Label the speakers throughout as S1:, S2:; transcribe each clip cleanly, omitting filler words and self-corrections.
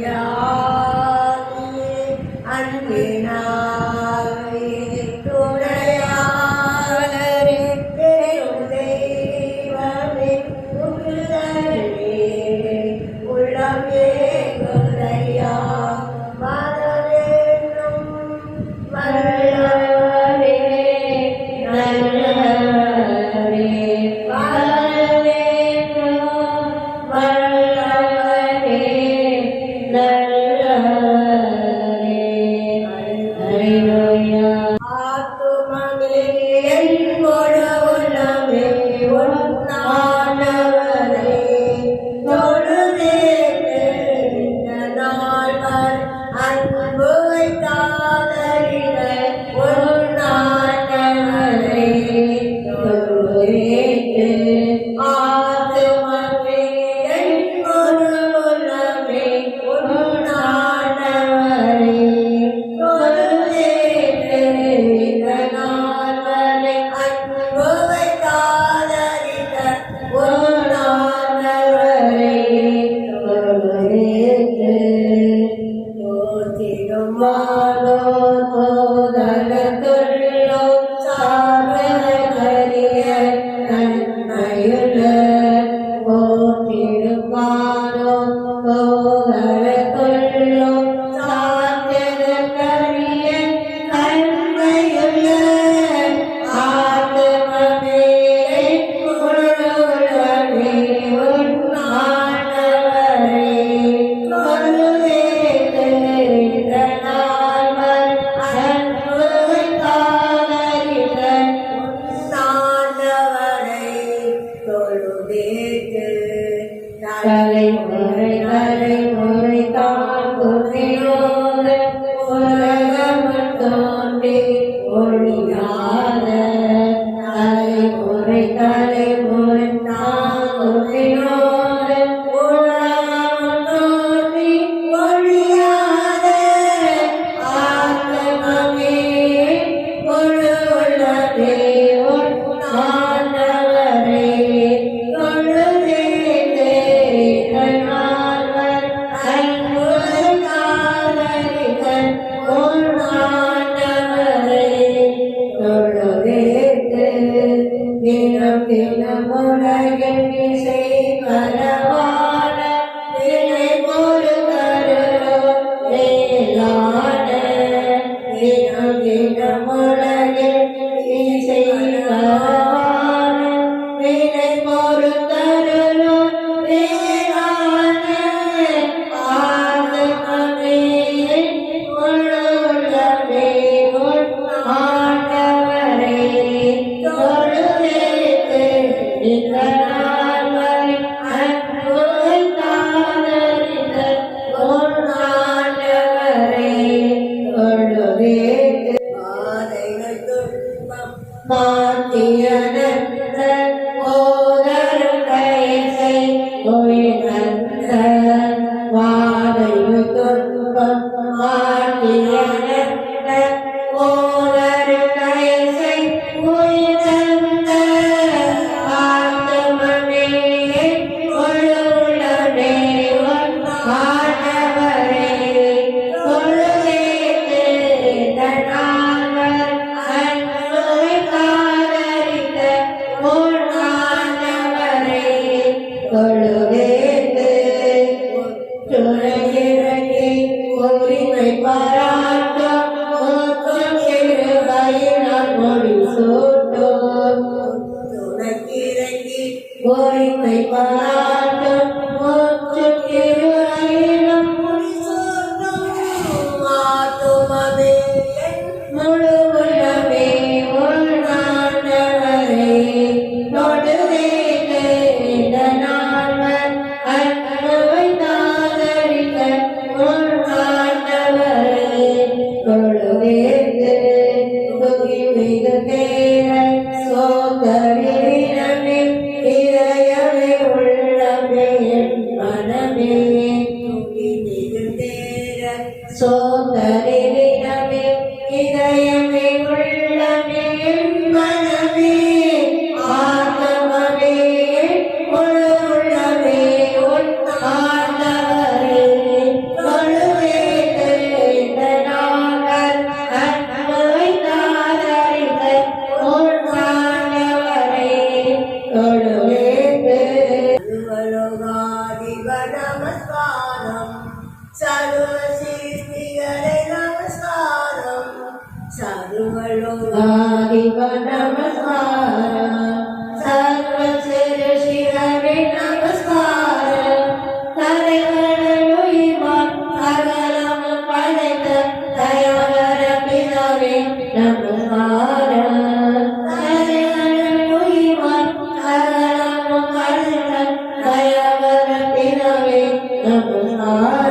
S1: Amen.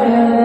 S1: Namaste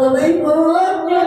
S1: உமை போற்று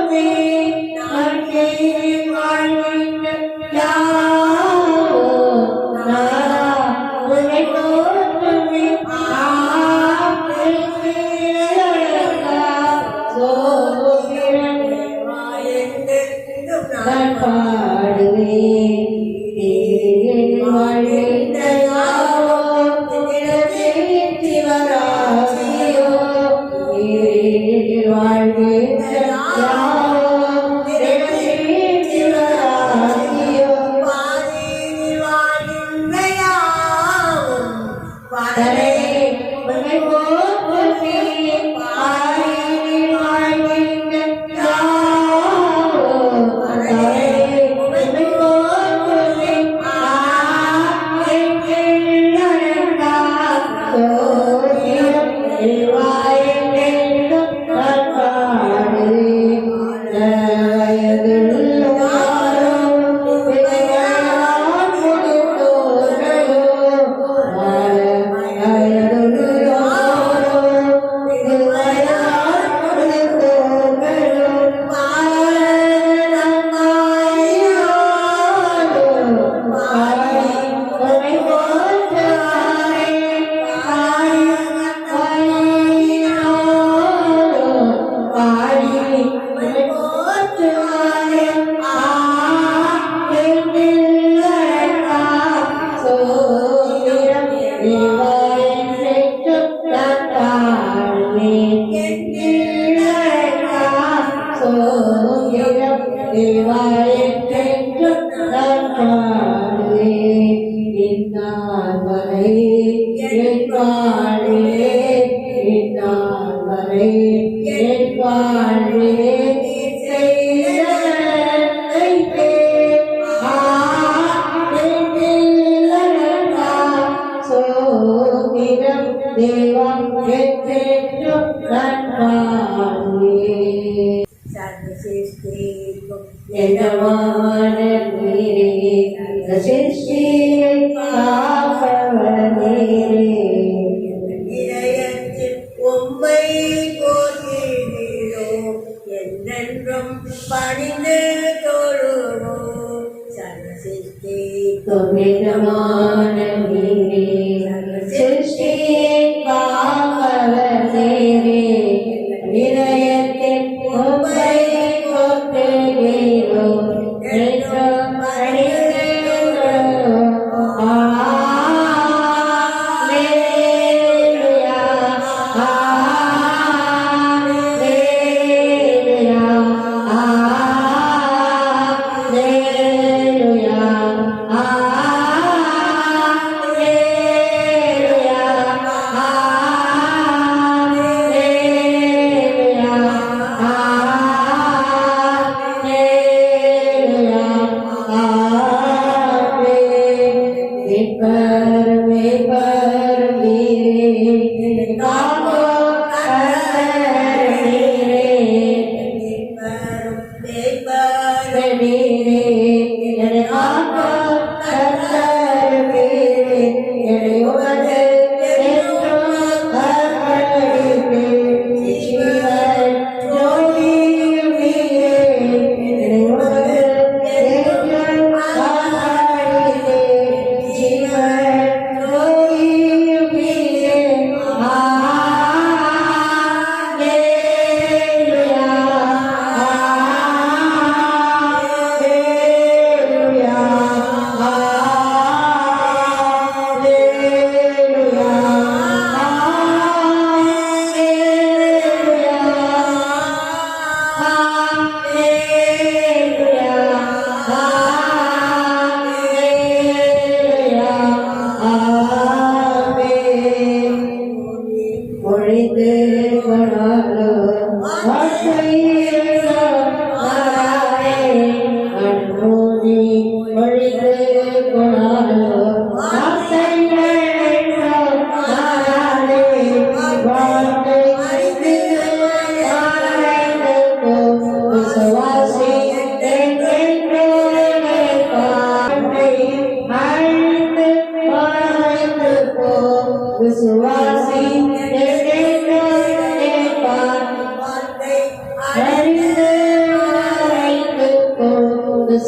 S1: விசுவாசி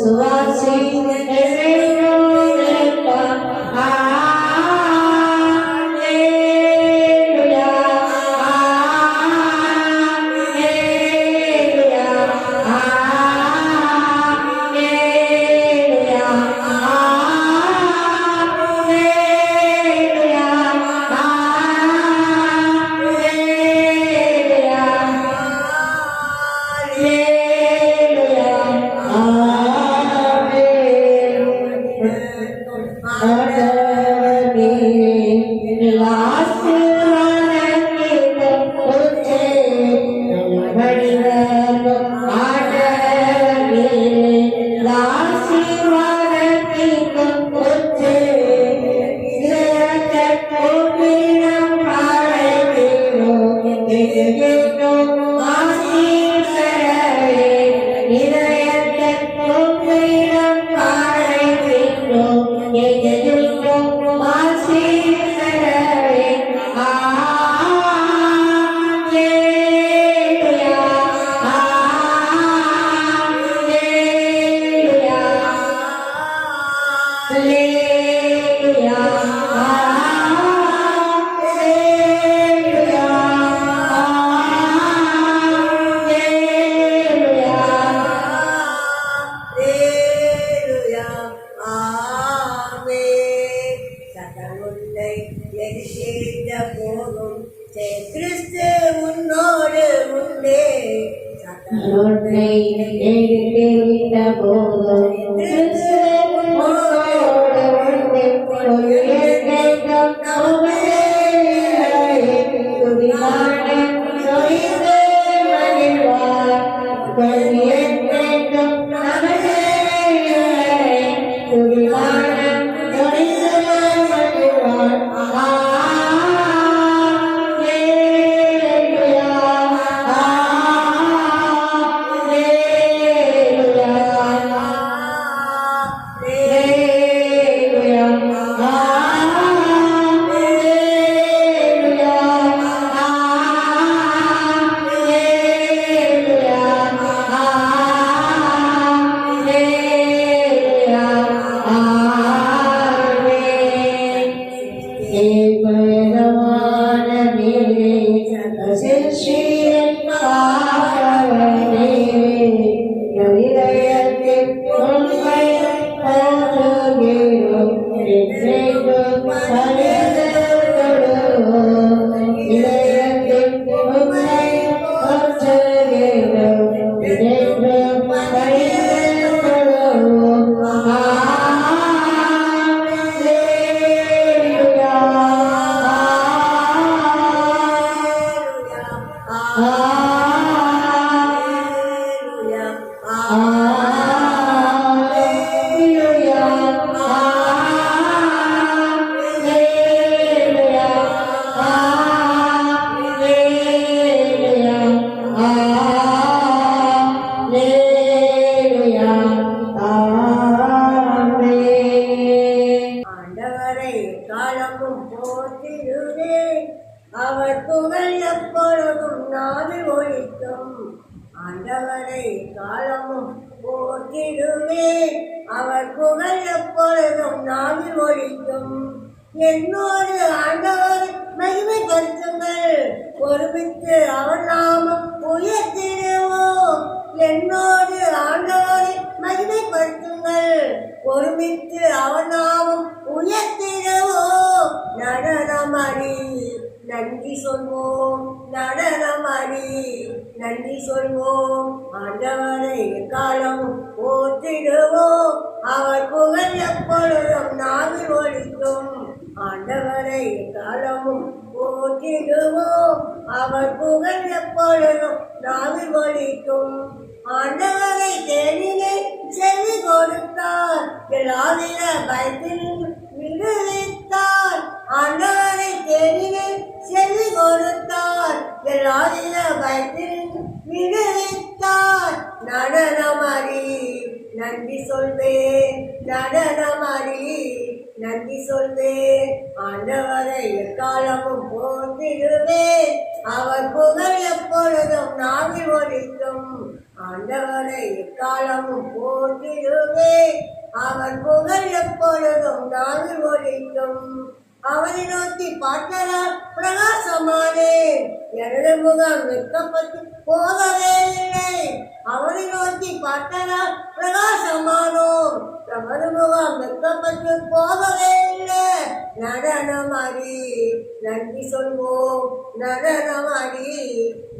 S1: சுவாசி கிறிஸ்து உன்னோடு உண்டே அவர் புகழ் எப்பொழுதும் நாவில் ஒலிக்கும். ஆண்டவரை காலமும் போற்றிடுவேன், அவர் புகழ் எப்பொழுதும் நாவில் ஒலிக்கும். என்னோடு ஆண்டவர் மகிமைப்படுத்துங்கள், ஒருமித்து அவர் நாமம் உயர்த்திடுவோம். என்னோடு ஆண்டவரை மகிமைப்படுத்துங்கள், ஒருமித்து அவர் நாமம் உயர்த்திடுவோம். நடனமடி நன்றி சொல்வோம், நடனமடி நன்றி சொல்வோம். ஆண்டவரை காலமும் போற்றிடுவோம், அவர் புகழ் எப்பொழுதும் நாவில் ஒலிக்கும். ஆண்டவரை காலமும் போற்றிடுவோம், அவர் புகழ் எப்பொழுதும் நாவில் ஒலிக்கும். ஆண்டவரை தேனிலே செவி கொடுத்தார், எல்லாவித பயத்தில் விடுவித்தார். ஆண்டவரை தேனிலே செவி கொடுத்தார், எல்லாவித பயத்தில் விடுவித்தார். நடனமடி நன்றி சொல்வேன், நடனமடி நன்றி சொல்வேன். ஆண்டவரை எக்காலமும் போற்றிடுவேன், அவர் புகழ் எப்பொழுதும் நாவில் ஒழிக்கும். ஆண்டவரை எக்காலமும் போற்றிடுவே, அவர் புகழ் எப்பொழுதும் நாவில் ஒழிக்கும். அவனை நோக்கி பார்த்ததால் பிரகாசமானேன், எனது முகம் வெட்கப்பட்டு போகவே இல்லை. அவனை நோக்கி பார்த்ததால் பிரகாசமானோம், நமது முகம் வெட்கப்பட்டு போகவே இல்லை. நடனமாடி நன்றி சொல்வோம், நடனமாடி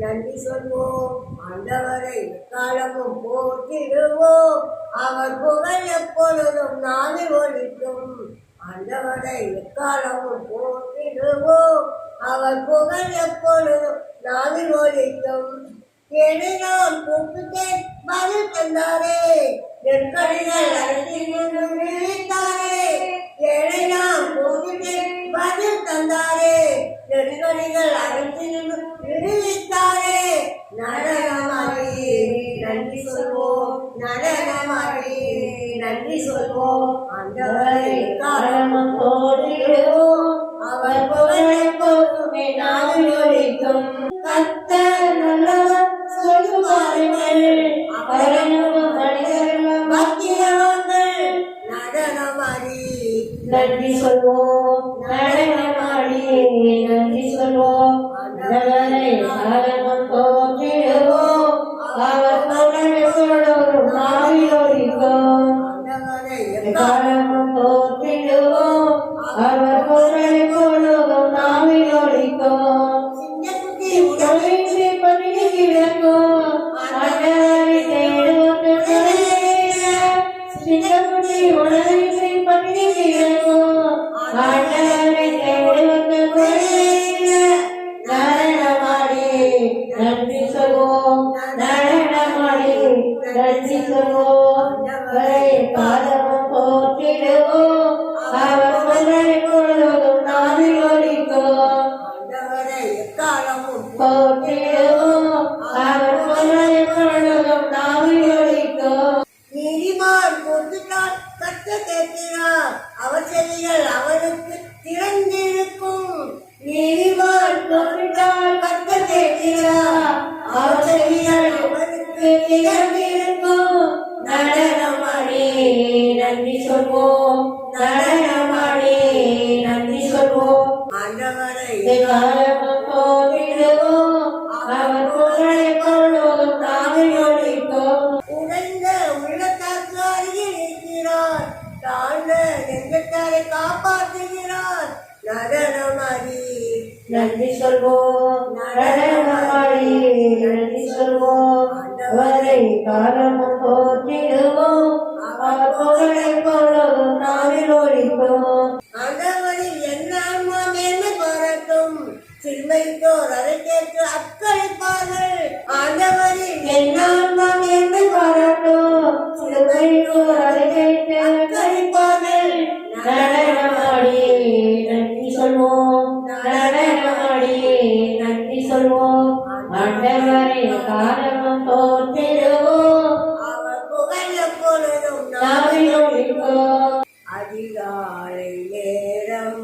S1: நன்றி சொல்வோம். ஆண்டவரை காலமும் போற்றிடுவோம், அவர் புகழ் எப்பொழுதும் நாவில் ஒழிக்கும். ஆண்டவரை எக்காலமும் போற்றிடுவோம், அவர் புகழ் எப்பொழுதும் நாவில் ஒழிக்கும். என்னை நான் கூப்பிட்டேன், பதில் தந்தாரே, நெற்கடிகள் அழைத்து விழித்தாரே. என்னை நான் கூப்பிட்டேன், பதில் தந்தாரே, நெற்கடிகள் அழைத்து விடுவித்தாரே. நடனமாடி நன்றி சொல்வோம், நடனமாடி நன்றி சொல்வோம். ஆண்டவரை காலமும் போற்றிடுவோம், அவர் புகழ் எப்போதுமே நாவில் ஒழிக்கும். கர்த்தர் நல்லவர் சொல்லு பாருங்கள், அவரனும் மனிதர்களும் பாக்கியவான்கள். நடனமாடி நன்றி சொல்வோம், நடனமாடி நன்றி சொல்வோம். ஆண்டவரை காலமும் போற்றிடுவோம், அவர் புகழ் எப்பொழுதும் நாவில் ஒழிக்கும். காலமும் போற்றிடுவோம், அவர் புகழ் எப்பொழுதும் நாவில் ஒழிக்கும். பணிந்து கிடக்கும் ஆண்டவரை தேடுவோம், சிங்கக்குட்டி உணவின்றி பணிந்து கிடக்கும் ஆண்டவரை தேடுவோம். நடனமாடி நன்றி சொல்வோம், நடனமாடி நன்றி சொல்வோம். காலமும் போற்றிடுவோம், அவர் புகழ் எப்பொழுதும் நாவில் ஒழிக்கும். போற்றிடுவோம், அவர் புகழ் எப்பொழுதும் நாவில் ஒழிக்கும். நீதிமான் கூப்பிட்டால் கர்த்தர் கேட்கிறார், அவர் செவிகள் அவருக்கு திறந்திருக்கும். நீதிமான் கூப்பிட்டால் கர்த்தர் கேட்கிறார், அவர் செவிகள் அவருக்கு திறந்திருக்கும். நடனமாடி நன்றி சொல்வோம், நடனமாடி நன்றி சொல்வோம். ஆண்டவரை காலமும் போற்றிடுவோம், அவர் புகழ் எப்பொழுதும் நாவில் ஒழிக்கும். உடைந்த உள்ளத்தாக்கு அருகில் இருக்கிறார், தாழ்ந்த நெஞ்சத்தாரை காப்பாற்றுகிறார். நடனமாடி நன்றி சொல்வோம், நடனமாடி நன்றி சொல்வோம். அவரை காலமும் போற்றிடுவோம், அவர் புகழ் எப்பொழுதும் நாவில் ஒழிக்கும். ஆண்டவரில் என்ன ஆன்மா மேன்மை பாராட்டும், சிறுமைத்தோர் அதை கேட்டு அக்களிப்பார்கள். ஆண்டவரில் என்ன ஆன்மா மேன்மை பாராட்டும், சிறுமைத்தோர் அதை கேட்டு அக்களிப்பார்கள். நடனமாடி நன்றி சொல்வோம், நடனமாடி நன்றி சொல்வோம். ஆண்டவரை காலமும் போற்றிடுவோம், அவர் புகழ் எப்பொழுதும் நாவில் ஒழிக்கும். அதிகாலை நேரம்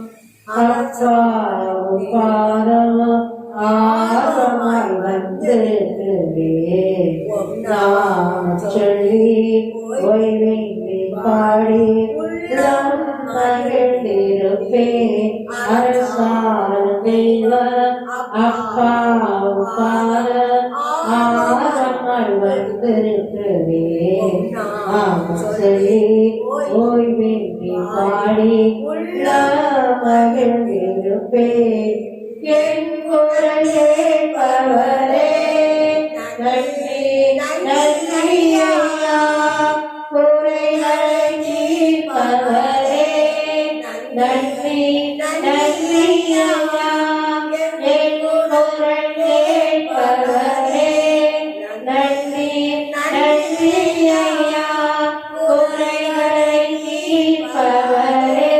S1: ஆகமாய் வந்து சொல்லி ஓய்வின்றி பாடி உள்ளம் மகிழ்ந்திருப்பேன். அரசால் தெய்வ அப்பாவும் ஆகமாய் வந்திருக்கிறேன். சொல்லி ஓய்வின்றி பாடி உள்ளம் மகிழ்ந்திருப்பேன். என் குரல் கேட்பவரே நன்றி நன்றி ஐயா, குறைகளை தீர்ப்பவரே நன்றி நன்றி ஐயா. என் குரல் கேட்பவரே நன்றி நன்றி ஐயா, குறைகளை தீர்ப்பவரே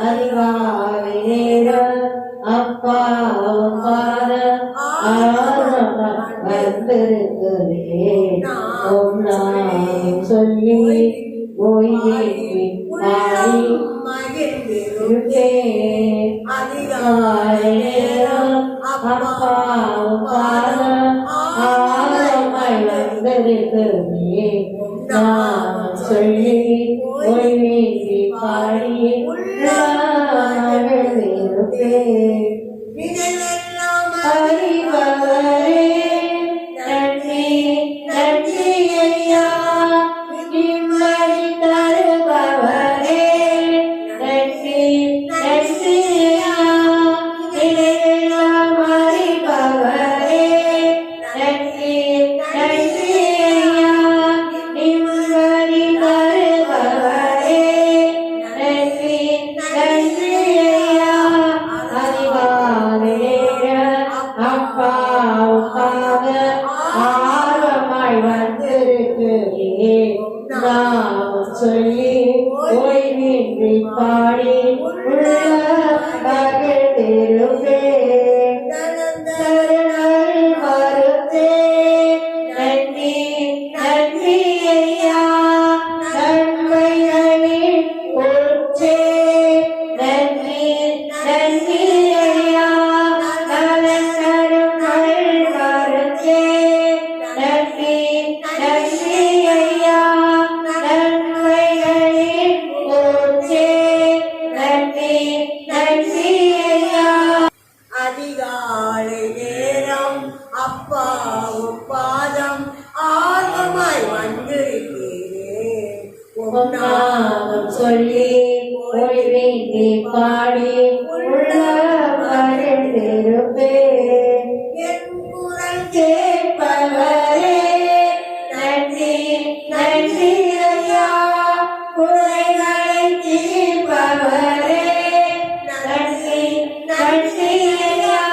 S1: அதிகாலை நேரம் அப்பாவும் பாதம் வந்திருக்கிறேன் நாமம் சொல்லி ஓய்வேற்றி பாடி மகிழ்ந்திருக்கேன் அதிகாலை நேரம் அப்பாவும் பாதம் ஆழமாய் வந்திருக்கிறேன் நாமம் சொல்லி ஓய்வேற்றி பாடி மகிழ்ந்திருக்கேன் அறிபவரே நன்றி நன்றி ஐயா நிம்மதி தருபவரே நன்றி நன்றி ஐயா இதையெல்லாம் அறிபவரே நன்றி நன்றி ஐயா நிம்மதி தருபவரே நன்றி நன்றி ஐயா அதிகாலை அப்பாவுக்காக ஆர்வமாய் வந்திருக்கிறேன் நாமம் சொல்லி ஓய்வின்றி பாடி உள்ள மகிழ்ந்திருப்பேன் மறுத்தேன் நன்றி நன்றி ஐயா நன்மைகளின் உச்சே நன்றி நன்றி ஐயா நலன்களும் மறுத்தே நன்றி நன்றி ஐயா நன்மைகளின் உச்சே நன்றி நன்றி ஐயா
S2: அதிகாலை நேரம் அப்பாவும் பாதம் ஆர்வமாய் வந்திருக்கிறேன்
S1: நாமம் சொல்லி ஓய்வேற்றி பாடி உள்ள மகிழ்ந்திருப்பேன்
S2: என் குரல்
S1: கேட்பவரே நன்றி நன்றி ஐயா குறைகளை தீர்ப்பவரே நன்றி நன்றி ஐயா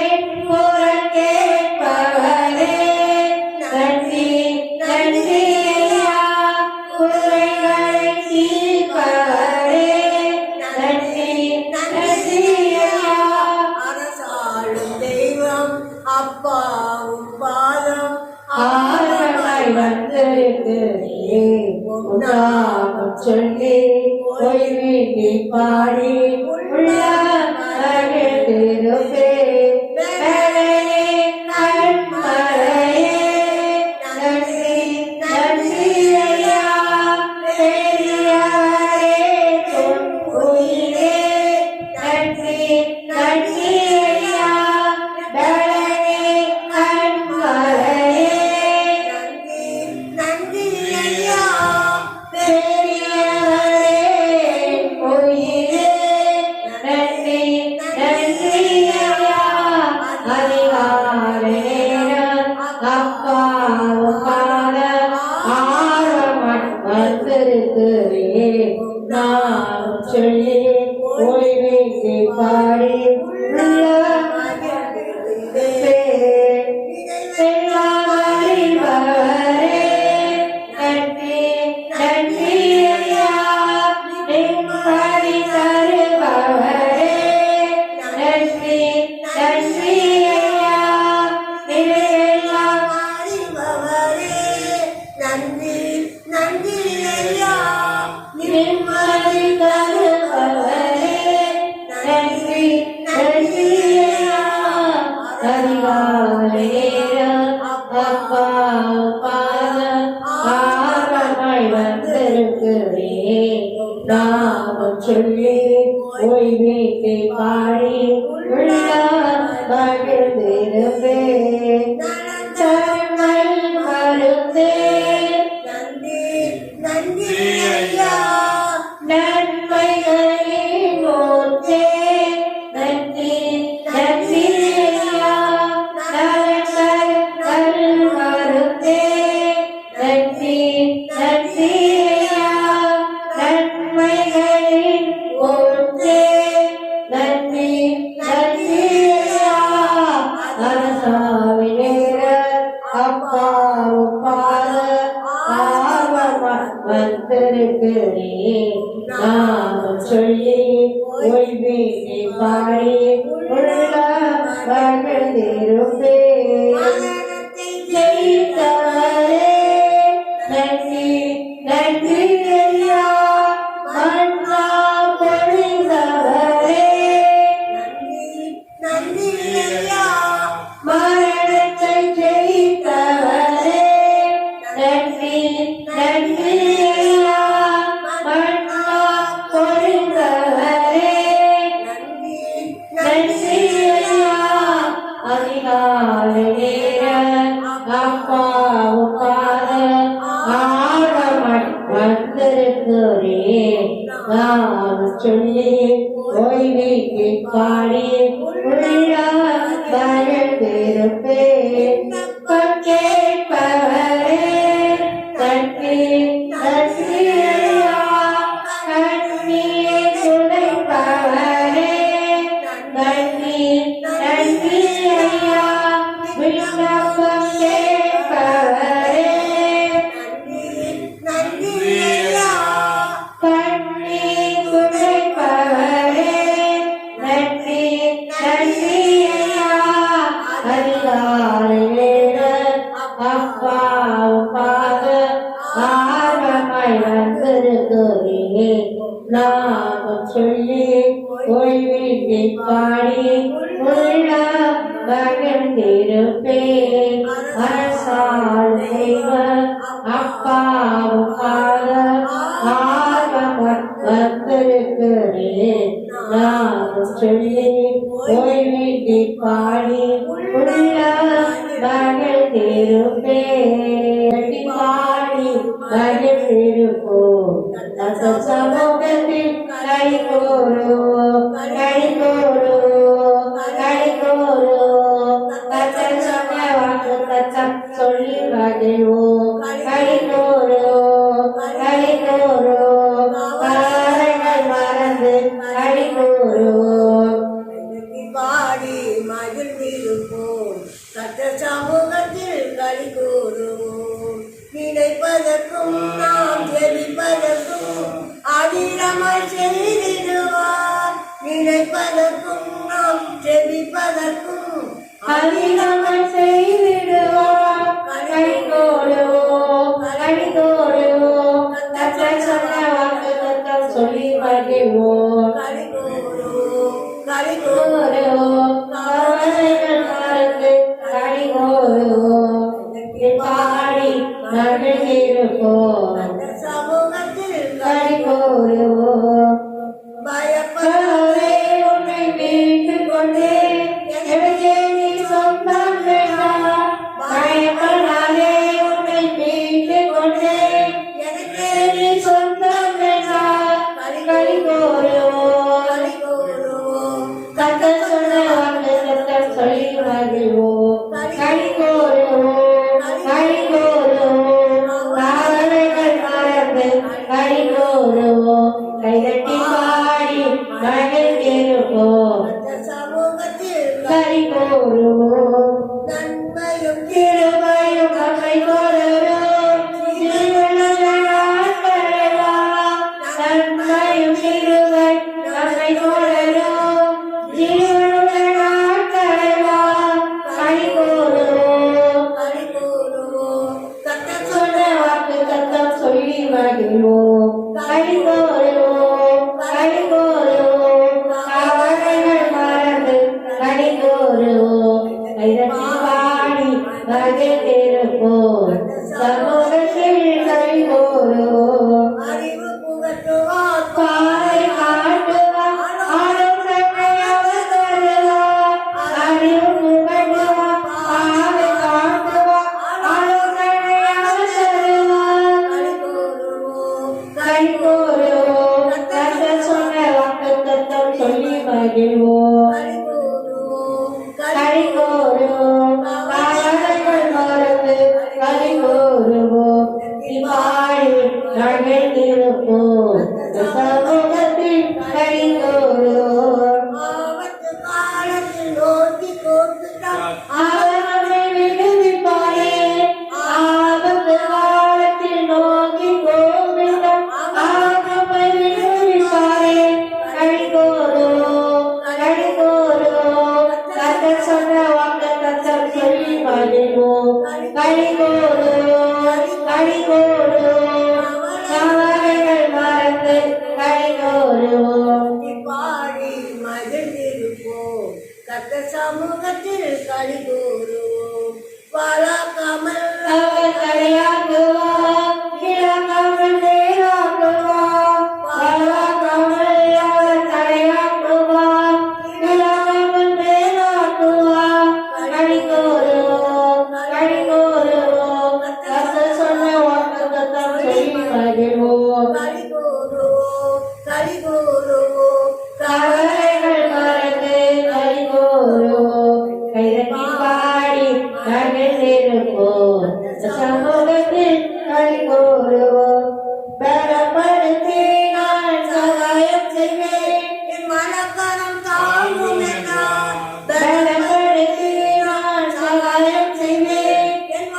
S1: என் குரல் கேட்பவரே நன்றி நன்றி ஐயா குறைகளை தீர்ப்பவரே நன்றி நன்றி ஐயா
S2: அரசாளும் தெய்வம் அப்பாவும் பாதம்
S1: ஆரமாய் வந்திருக்கிறேன் நாமம் சொல்லி ஓய்வின்றி பாடி உள்ள மகிழ்ந்திருப்பேன் மழையே நன்மழையே நன்றி நன்றி ஐயா பெரியவரே உன் உயிரே நன்றி நன்றி ஐயா பலனே நன்மழையே
S2: நன்றி ஐயா
S1: பெரியவரே உயிரே நன்றி நன்றி ஐயா அதிகாலை நேரம் அப்பாவும் பாதம் ஆர்வமாய் வந்திருக்கிறேன் நாமம் சொல்லி ஓய்வேற்றி பாடி உள்ள மகிழ்ந்திருப்பேன் எல்லாம் அறிபவரே நன்றி நன்றி ஐயா நிம்மதி தருபவரே நன்றி நன்றி ஐயா இதையெல்லாம்
S2: அறிபவரே நன்றி நன்றி ஐயா
S1: நிம்மதி தருபவரே நன்றி நன்றி ஐயா அதிகாலை நேரம் அப்பாவும் பாதம் ஆர்வமாய் வந்திருக்கிறேன் நாமம் சொல்லி ஓய்வேற்றி பாடி உள்ள மகிழ்ந்திருப்பேன் சரணல் மறுத்தேன்
S2: நன்றி நன்றி ஐயா
S1: நன்மைகளின் ஊற்றே நன்றி நன்றி ஐயா நலன்கள் மறுத்தே நன்றி நன்றி ஐயா நன்மைகளின் ஊற்றே நன்றி நன்றி ஐயா அரசாவி நேர அப்பாவும் பாதம் ஆர்வமாய் வந்திருக்கிறேன் நாமம் சொல்லி ஓய்வீட்டை பாடி உள்ள மகிழ்ந்திருப்பே ஜெயித்தவரே நன்றி நன்றி ஐயா மன்னா பொழிந்தவரே
S2: நன்றி ஐயா
S1: மரணத்தை ஜெயித்தவரே நன்றி நன்றி ஐயா மன்னா பொழிந்தவரே நன்றி ஐயா அதிகாலை நேர அப்பாவும் பாதம் ஆழமாய் வந்திருக்கிறேன் நான் சொல்லி ஓய்வீட்டு பாடி உள்ள மகிழ்ந்திருப்பேன் கேட்பவரே நன்றி நன்றி ஐயா கண்ணீரை துடைப்பவரே நன்றி நன்றி ஐயா விண்ணப்பம் கேட்பவரே
S2: நன்றி ஐயா
S1: கண்ணீர் துடைப்பவரே நன்றி நன்றி ஐயா அதிகாலை நேர அப்பாவும் பாதம் ஆர்வமாய் வந்திருக்கிறேன் நாமம் சொல்லி ஓய்வீட்டை பாடி உள்ள மகிழ்ந்திருப்பேன் அரசால் தெய்வ அப்பாவும் பாதம் ஆர்வமாய் வந்திருக்கிறேன் நாமம் சொல்லி ஓய்வீட்டை பாடி உள்ள மகிழ்ந்திருப்பேன் பாடி மகிழ்ந்திருப்போம் சமூகத்தில் கைகோரோ கைகோரோ கைகோரோ தச்சம் சொன்ன வாக்கு தச்சம் சொல்லி மகிழ்வோம் கைகோரோ கைகோரோ காரங்கள் மறந்து கைகோரோ
S2: பாடி மகிழ்ந்திருப்போம் சட்ட சமூகத்தில் களி கூறுவோம் நினைப்பதற்கும் நாம் ஜெபிப்பதற்கும் அதிரமாய் செய்திடுவார் நினைப்பதற்கும் நாம் ஜெபிப்பதற்கும்
S1: அதிகமாய் செய்திடுவோம் கைகோடுவோம் கைகோடுவோம் தச்சம் சொன்ன வாக்கு தத்தம் சொல்லி மகிழ்வோம்
S2: களி கூறுவோம் களி கூறுவோம்
S1: கவலைகள் மறந்து கைகோடுவோம் பாடி மகிழ்ந்திருப்போம்
S2: சமூகத்தில்
S1: கைகோடுவோம்
S2: பயப்படாதே
S1: உன்னை மீட்டுக் கொண்டே எனக்கே நீ சொந்தம் வேண்டாம் பயப்படாதே உன்னை மீட்டுக் கொண்டே எனக்கே நீ சொந்தம் வேண்டாம் கைகோடுவோம் கத்தர் சொன்ன வாக்கு கத்தர் சொல்லி மகிழ்வோம் கைகோடுவோம் கைகோடுவோம் காவலைகள் மறந்து கைகோடுவோம் கைதட்டி பாடி மகிழ்ந்திருப்போம்
S2: சமூகத்தில்
S1: கைகோடுவோம்
S2: நன்மையும்
S1: கிருபையும் நம்மை தொடரும் திருவிழங்கள் நாட்களெல்லாம் நன்மையும் கிருபை நம்மை தொடரும் திருவிழங்கள் நாட்களெல்லாம் கைகோடுவோம்
S2: களி கூறுவோம் கத்தர்
S1: சொன்ன வாக்கு தத்தம் சொல்லி மகிழ்வோம் கைகோடுவோம் கைகோடுவோம் கவலைகள் மறந்து கைகோடுவோம் கைதட்டி பாடி மகிழ்ந்திருப்போம் சமூகத்தில் கைகோடுவோம்
S2: அறிவு புகட்டுவார்
S1: பாதை காட்டுவார் ஆலோசனை அவர் தருவார் அறிவு புகட்டுவார் பாதை காட்டுவார் ஆலோசனை அவர் தருவார் கைகோடுவோம் கத்தர் சொன்ன வாக்கு தத்தம் சொல்லி மகிழ்வோம் கைகோடுவோம் காவலைகள் மறந்து கைகோடுவோம் பாடி மகிழ்ந்திருப்போம் சமூகத்தில் கைகோடுவோம்
S2: ஆபத்து காலத்தில் நோக்கி கொடுத்தார்
S1: அவர் நம்மை விடுவிப்பாரே ஆபத்து காலத்தில் நோக்கி கோபித்தார் அவர் நம்மை விடுவிப்பாரே கைகோடுவோம் கவலைகள் மறந்து கைகோருவோம்.
S2: பாடி மகிழ்ந்திருப்போம் கத்த சமூகத்தில் களி கூறுவோம் வாழாக்காமல்
S1: அவர் தலையாக்குவார், இழக்காமல் நேராக்குவார். வாழாக்காமல் அவர் தலையாக்குவார், இழக்காமல் நேராக்குவார். கைகோருவோம், கைகோருவோம். கர்த்தர் சொன்ன வாக்குத்தத்தம் சொல்லி மகிழ்வோம்.
S2: களி கூறுவோம் களி கூறுவோம்
S1: கவலைகள் மறந்து கைகோருவோம். கைதட்டி பாடி மகிழ்ந்திருப்போம். சமூகத்தில் கைகோருவோம். பலப்படுத்தி நான் சகாயம் செய்வேன்.
S2: என் மனக்கரம் தாங்கும் என்றார்
S1: பலப்படுத்தி நான் சகாயம் செய்வேன்.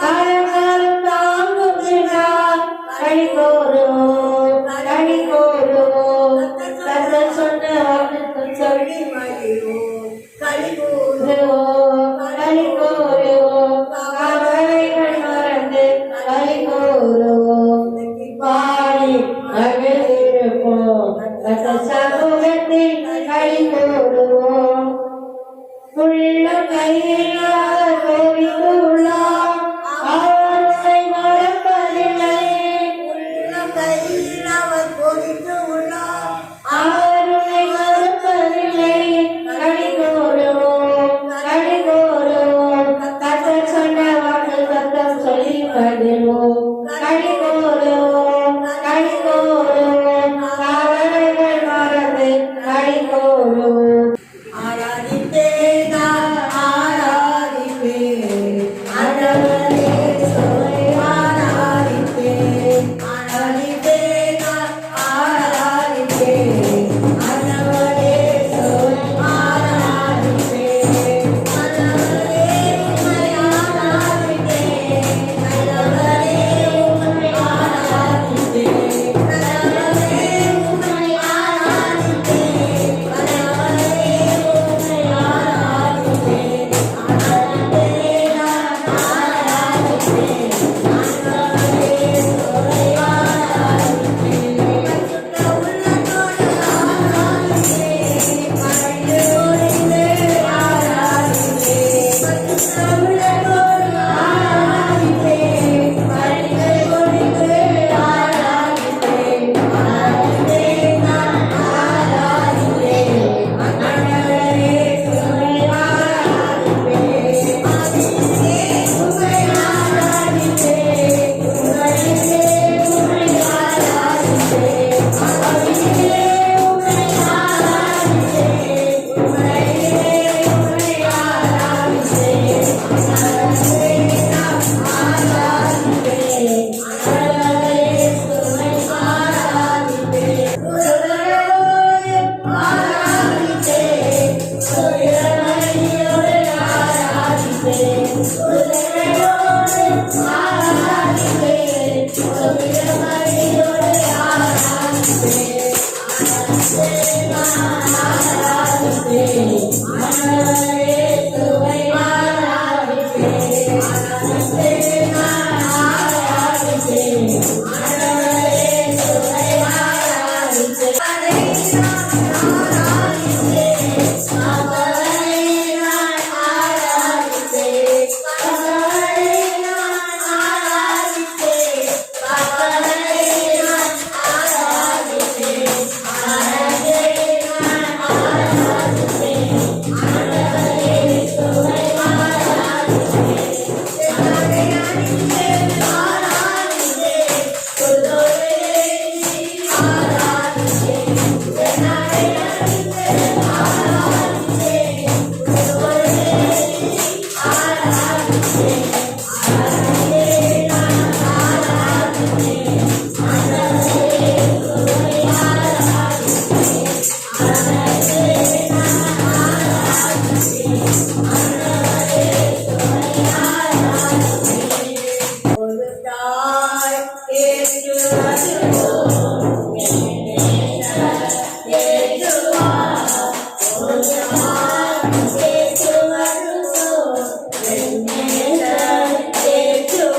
S1: கரங்களும் தாங்கும் என்றார். கைகோருவோம், கைகோருவோம். கர்த்தர் சொன்ன வாக்குத்தத்தம் சொல்லி
S2: மகிழ்வோம் களி கூறுவோம்
S1: கவலைகள் மறந்து கைகூறுவோம். பாடி மகிழ்ந்திருப்போம். சமூகத்தில் கைகூறுவோம். உள்ள கையிலாக கோவித்துள்ளார், அவரை மறப்பதில்லை.
S2: உள்ள கையில் அவர் பொறித்து உள்ளார்
S1: அவரை மறப்பதில்லை. கைகூறுவோம், கைகூறுவோம். கர்த்தர் சொன்ன வாக்குத்தத்தம் சொல்லி மகிழ்வோம். கைகூறுவோம், கைகூறுவோம். கவலைகள் மறந்து கைகூறுவோம்.
S2: ஆராதிப்பேன் நான் ஆராதிப்பேன் ஆண்டவரே இயேசுவை ஆராதிப்பேன் ஆராதிப்பேன் நான் ஆராதிப்பேன் ஆண்டவரே இயேசுவை ஆராதிப்பேன் ஆண்டவரே உம்மை ஆராதிப்பேன் ஆண்டவரே உம்மை ஆராதிப்பேன் ஆண்டவரே உம்மை ஆராதிப்பேன் ஆண்டவரே உம்மை ஆராதிப்பேன் ஆண்டவரே நான் ஆராதிப்பேன் ஆண்டவரே இயேசுவை ஆராதிப்பேன் பரிசுத்த உள்ளத்தோடு ஆராதிப்பேன் மறைந்து ஒளிந்து ஆராதிப்பேன் பரிசுத்த உள்ளத்தோடு ஆராதிப்பேன் மறைந்து ஒளிந்து ஆராதிப்பேன் ஆராதிப்பேன் நான் ஆராதிப்பேன் ஆண்டவரே இயேசுவை ஆராதிப்பேன் ஆதியிலே உம்மை ஆராதிப்பேன் உங்களிலே உம்மை ஆராதிப்பேன் ஆதியிலே உம்மை ஆராதிப்பேன் உங்களிலே உம்மை ஆராதிப்பேன் ஆண்டவரே நான் ஆராதிப்பேன் ஆண்டவரே இயேசுவை ஆராதிப்பேன் உலகளோடு ஆராதிப்பேன் உலகமறியோடு ஆராதிப்பேன் உலகளோடு ஆராதிப்பேன் உலகமறியோடு ஆராதிப்பேன் நான் ஆராதிப்பேன் ஆண்டவரே இயேசுவை ஆராதிப்பேன் ஆராதிப்பேன் நான் ஆராதிப்பேன் ஆண்டவரே இயேசுவை ஆராதிப்பேன் அவரை நான் ஆராதிப்பேன் அவரை நான் ஆராதிப்பேன் அவரை நான் ஆராதிப்பேன் அவரை நான் ஆராதிப்பேன் அவரை நான் ஆராதிப்பேன் ஆண்டவரே இயேசுவை ஆராதிப்பேன் என்னை அடித்தேன் ஆராதிப்பேன் சொல்லுவே ஆராதிப்பேன் என்னை அடித்தேன் ஆராதிப்பேன் சொல்லுவே ஆராதிப்பேன் ஆராதிப்பேன் நான் ஆராதிப்பேன் ஆண்டவரே இயேசுவை ஆராதிப்பேன் ஆராதிப்பேன் நான் ஆராதிப்பேன் ஆண்டவரே இயேசுவை ஆராதிப்பேன் ஒரு தாய் ஏற்றுவதுவோ ஏற்றுவார் ஒரு தாய் ஏற்றுவதுவோ ஏற்றுவார்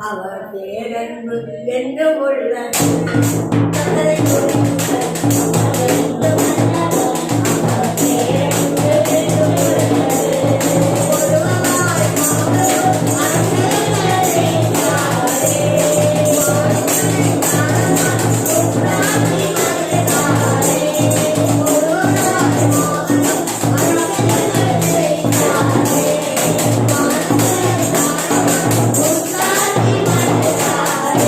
S2: அவர் பேரன்பு என்று உள்ளது கத்தரை துதியுங்கள். அவர் என்றும் நல்லவர். அவர் பேரன்பு என்று உள்ளது. ஒருவராய் மாறும் அரசர்களை காவலே. மாறுதலை காணலாம் உற்றாக்கி மறைந்தாரே. ஒருவராய் மாறும் அரசர்களை காவலே. மாறுதலை காணலாம் உற்றாக்கி மறைந்தாரே.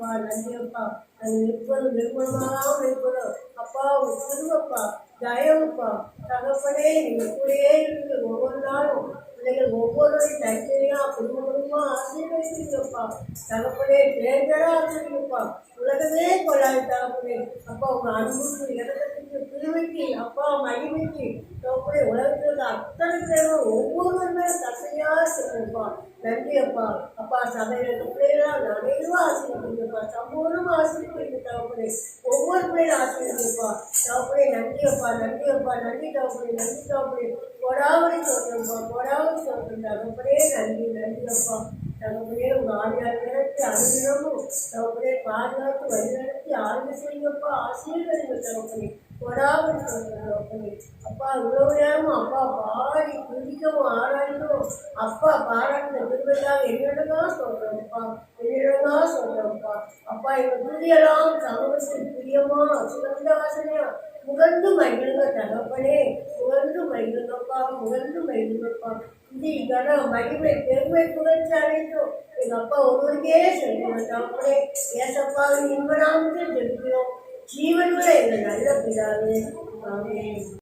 S2: அப்பா நன்றி அப்பா நாங்கள் நிற்பது நிர்மூலமாக நிற்பதும் அப்பா உங்க திருவப்பா தயவுப்பா தகப்பனே நீங்கள் கூடயே இருந்து ஒவ்வொரு நாளும் பிள்ளைகள் ஒவ்வொருவரையும் தனித்தனியா குடும்பமா ஆசீர்வதிப்பா தகப்பனே தேர்தலா ஆசீர்வதிப்பா உலகமே கொள்ளாது தகப்பனே அப்பா உங்க அன்புக்கு இறக்கத்துக்கு திருவைக்கு அப்பா மகிமைக்கு தகப்பனே உலகத்தில் இருக்க அத்தனை பேரும் ஒவ்வொருவருமே தசையா சொல்லுப்பா நன்றி அப்பா அப்பா சபையில இருக்க பிள்ளைகளாம் நிறைவா ஆசீர்வதிப்பா சம்பூர்ணமா ஆசீர்வதிங்க தகப்பனே ஒவ்வொரு பிள்ளைகளும் ஆசீர்வதிப்பா தகப்பனே நன்றி அப்பா நன்றி அப்பா நன்றி தகப்பனே நன்றி தகப்பனே கொடாவடி சொல்றேன்ப்பா கொடாவடி சொல்றேன் தகப்பனே நன்றி நன்றி அப்பா தகப்பனே உங்க ஆடியார் நிறுத்தி அனுதினமும் தகப்பனே பாதுகாத்து வழிநடத்தி ஆய்வு செய்யுங்கப்பா ஆசீர்வதிங்க தகப்பனே கொடாவடி சொல்றேன் தகப்பனே அப்பா இவ்வளவு நேரமும் அப்பா பாடி துதிக்கவும் ஆராய்ந்தோம் அப்பா பாராட்டின விரும்பதாக என்னிடம்தான் சொல்றேன்ப்பா என்னிடம்தான் சொல்றேன்ப்பா அப்பா எங்க துதியெல்லாம் சமூகத்தில் பிரியமா சுகந்த வாசனையா முகர்ந்து மகிழுங்க தகப்பனே முகர்ந்து மகிழுங்கப்பா முகர்ந்து மகிழுங்கப்பா இது கன மகிமை பெருமை புகழ்ச்சி அடைந்தோம் எங்க அப்பா ஒருவருக்கே சொல்லுங்க தகப்பனே ஏசப்பாவின் இன்ப நாமத்தில் ஜெபிக்கிறோம் ஜீவனுள்ள எங்கள் நல்ல பிதாவே ஆமென்.